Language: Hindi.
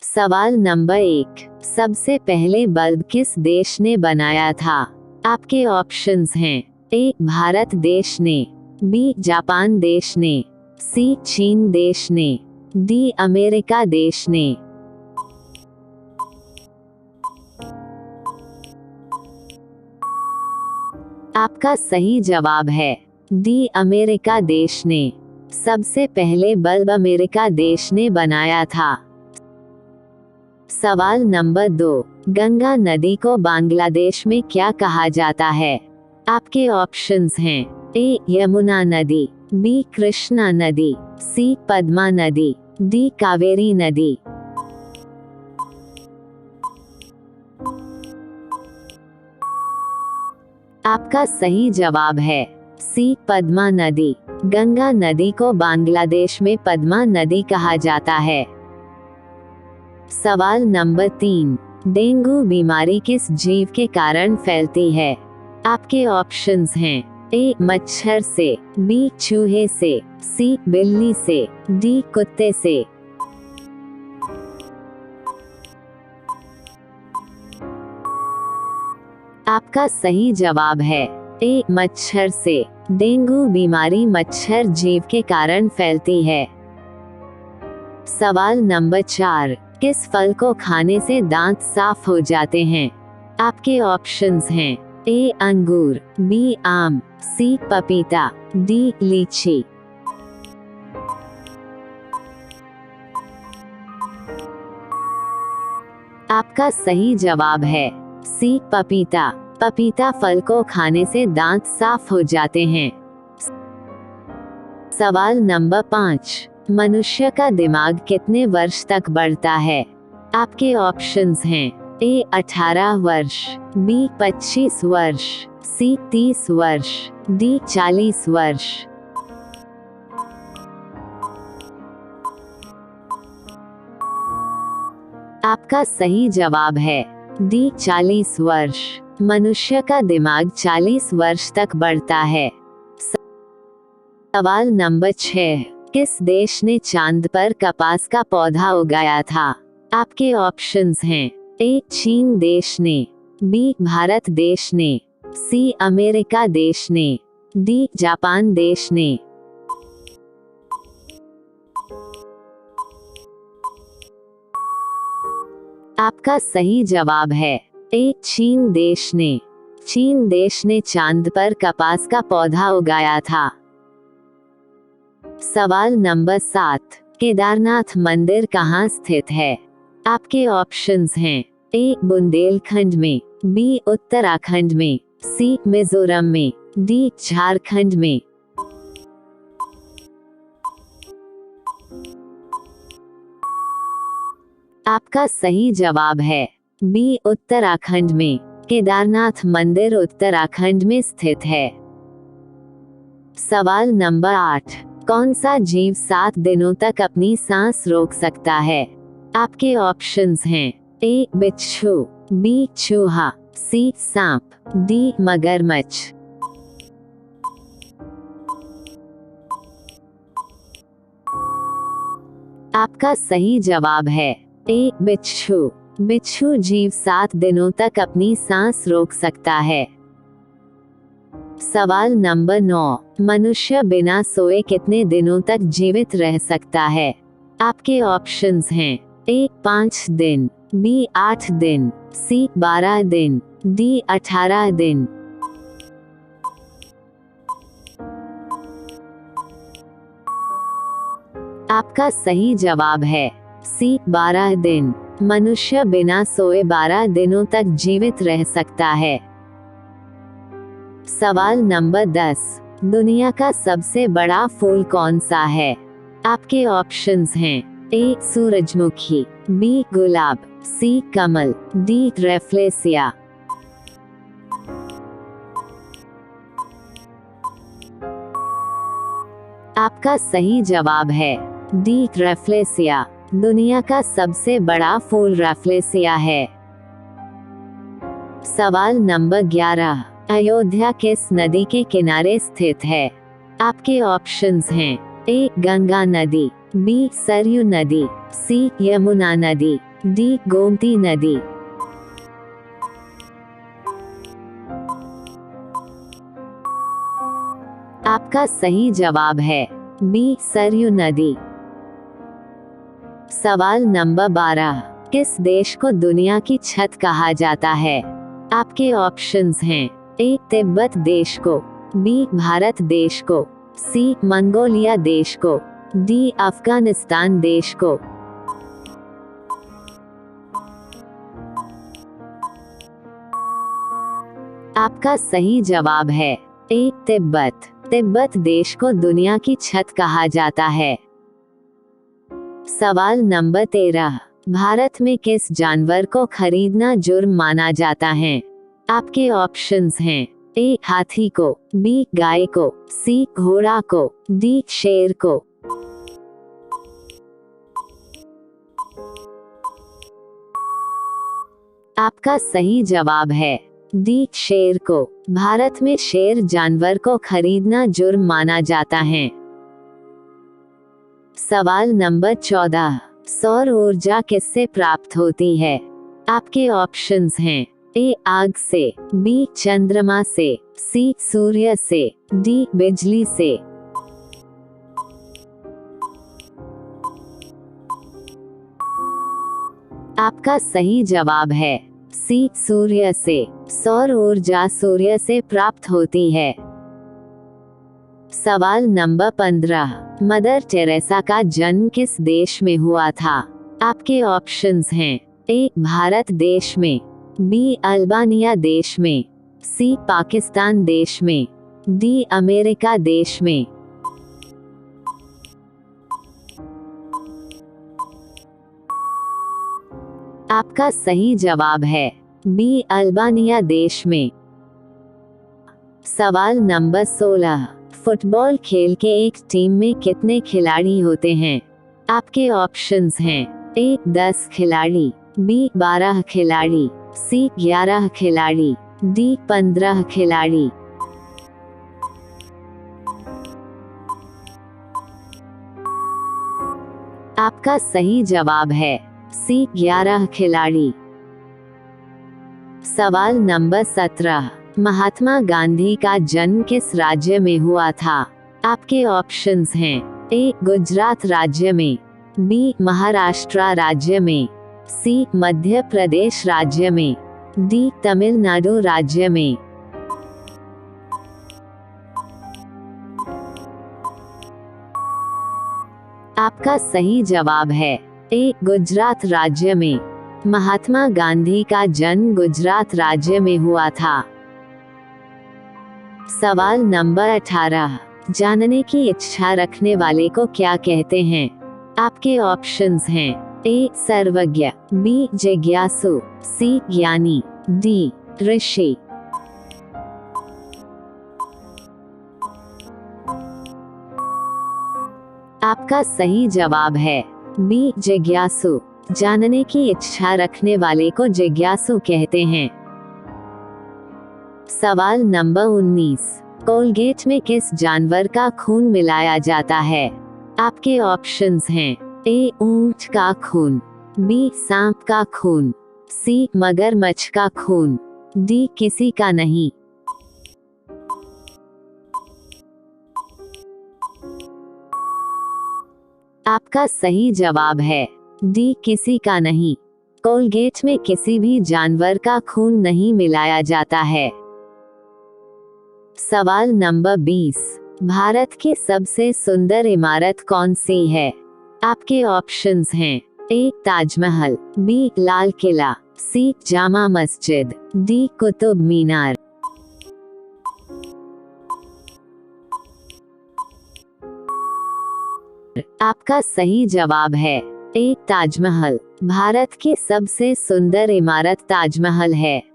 सवाल नंबर 1, सबसे पहले बल्ब किस देश ने बनाया था? आपके ऑप्शंस हैं ए भारत देश ने, बी जापान देश ने, सी चीन देश ने, डी अमेरिका देश ने। आपका सही जवाब है डी अमेरिका देश ने। सबसे पहले बल्ब अमेरिका देश ने बनाया था। सवाल नंबर 2, गंगा नदी को बांग्लादेश में क्या कहा जाता है? आपके ऑप्शंस हैं ए यमुना नदी, बी कृष्णा नदी, सी पद्मा नदी, डी कावेरी नदी। आपका सही जवाब है सी पद्मा नदी। गंगा नदी को बांग्लादेश में पद्मा नदी कहा जाता है। सवाल नंबर 3, डेंगू बीमारी किस जीव के कारण फैलती है? आपके ऑप्शंस हैं ए मच्छर से, बी चूहे से, सी बिल्ली से, डी कुत्ते से। आपका सही जवाब है ए मच्छर से। डेंगू बीमारी मच्छर जीव के कारण फैलती है। सवाल नंबर 4, किस फल को खाने से दांत साफ हो जाते हैं? आपके ऑप्शंस हैं ए अंगूर, बी आम, सी पपीता, डी लीची। आपका सही जवाब है सी पपीता। पपीता फल को खाने से दांत साफ हो जाते हैं। सवाल नंबर 5, मनुष्य का दिमाग कितने वर्ष तक बढ़ता है? आपके ऑप्शंस हैं ए 18 वर्ष, बी 25 वर्ष, सी 30 वर्ष, डी 40 वर्ष। आपका सही जवाब है डी 40 वर्ष। मनुष्य का दिमाग 40 वर्ष तक बढ़ता है। सवाल नंबर 6, किस देश ने चांद पर कपास का पौधा उगाया था? आपके ऑप्शंस हैं ए चीन देश ने, बी भारत देश ने, सी अमेरिका देश ने, डी जापान देश ने। आपका सही जवाब है ए चीन देश ने। चीन देश ने चांद पर कपास का पौधा उगाया था। सवाल नंबर 7, केदारनाथ मंदिर कहाँ स्थित है? आपके ऑप्शंस हैं ए बुंदेलखंड में, बी उत्तराखंड में, सी मिजोरम में, डी झारखंड में। आपका सही जवाब है बी उत्तराखंड में। केदारनाथ मंदिर उत्तराखंड में स्थित है। सवाल नंबर 8, कौन सा जीव 7 दिनों तक अपनी सांस रोक सकता है? आपके ऑप्शंस हैं ए बिच्छू, बी चूहा, सी सांप, डी मगरमच्छ। आपका सही जवाब है ए बिच्छू। बिच्छू जीव 7 दिनों तक अपनी सांस रोक सकता है। सवाल नंबर 9, मनुष्य बिना सोए कितने दिनों तक जीवित रह सकता है? आपके ऑप्शंस हैं ए 5 दिन, बी 8 दिन, सी 12 दिन, डी 18 दिन। आपका सही जवाब है सी 12 दिन। मनुष्य बिना सोए 12 दिनों तक जीवित रह सकता है। सवाल नंबर 10, दुनिया का सबसे बड़ा फूल कौन सा है? आपके ऑप्शंस हैं ए सूरजमुखी, बी गुलाब, सी कमल, डी रेफ्लेसिया। आपका सही जवाब है डी रेफ्लेसिया। दुनिया का सबसे बड़ा फूल रेफ्लेसिया है। सवाल नंबर 11, अयोध्या किस नदी के किनारे स्थित है? आपके ऑप्शंस हैं ए गंगा नदी, बी सरयू नदी, सी यमुना नदी, डी गोमती नदी। आपका सही जवाब है बी सरयू नदी। सवाल नंबर 12, किस देश को दुनिया की छत कहा जाता है? आपके ऑप्शंस हैं ए तिब्बत देश को, बी भारत देश को, सी मंगोलिया देश को, डी अफगानिस्तान देश को। आपका सही जवाब है ए तिब्बत। तिब्बत देश को दुनिया की छत कहा जाता है। सवाल नंबर 13, भारत में किस जानवर को खरीदना जुर्म माना जाता है? आपके ऑप्शंस हैं ए हाथी को, बी गाय को, सी घोड़ा को, डी शेर को। आपका सही जवाब है डी शेर को। भारत में शेर जानवर को खरीदना जुर्म माना जाता है। सवाल नंबर 14, सौर ऊर्जा किससे प्राप्त होती है? आपके ऑप्शंस हैं ए आग से, बी चंद्रमा से, सी सूर्य से, डी बिजली से। आपका सही जवाब है सी सूर्य से। सौर ऊर्जा सूर्य से प्राप्त होती है। सवाल नंबर 15, मदर टेरेसा का जन्म किस देश में हुआ था? आपके ऑप्शंस हैं ए भारत देश में, बी अल्बानिया देश में, सी पाकिस्तान देश में, डी अमेरिका देश में। आपका सही जवाब है बी अल्बानिया देश में। सवाल नंबर 16, फुटबॉल खेल के एक टीम में कितने खिलाड़ी होते हैं? आपके ऑप्शंस हैं ए 10 खिलाड़ी, बी 12 खिलाड़ी, सी 11 खिलाड़ी, डी 15 खिलाड़ी। आपका सही जवाब है सी 11 खिलाड़ी। सवाल नंबर 17, महात्मा गांधी का जन्म किस राज्य में हुआ था? आपके ऑप्शंस हैं ए गुजरात राज्य में, बी महाराष्ट्र राज्य में, सी मध्य प्रदेश राज्य में, डी तमिलनाडु राज्य में। आपका सही जवाब है ए गुजरात राज्य में। महात्मा गांधी का जन्म गुजरात राज्य में हुआ था। सवाल नंबर 18, जानने की इच्छा रखने वाले को क्या कहते हैं? आपके ऑप्शंस हैं ए सर्वज्ञ, बी जिज्ञासु, सी ज्ञानी, डी ऋषि। आपका सही जवाब है बी जिज्ञासु। जानने की इच्छा रखने वाले को जिज्ञासु कहते हैं। सवाल नंबर 19, कोलगेट में किस जानवर का खून मिलाया जाता है? आपके ऑप्शंस हैं ए ऊंट का खून, बी सांप का खून, सी मगरमच्छ का खून, डी किसी का नहीं। आपका सही जवाब है डी किसी का नहीं। कोलगेट में किसी भी जानवर का खून नहीं मिलाया जाता है। सवाल नंबर 20, भारत की सबसे सुंदर इमारत कौन सी है? आपके ऑप्शंस हैं ए ताजमहल, बी लाल किला, सी जामा मस्जिद, डी कुतुब मीनार। आपका सही जवाब है ए ताजमहल। भारत की सबसे सुंदर इमारत ताजमहल है।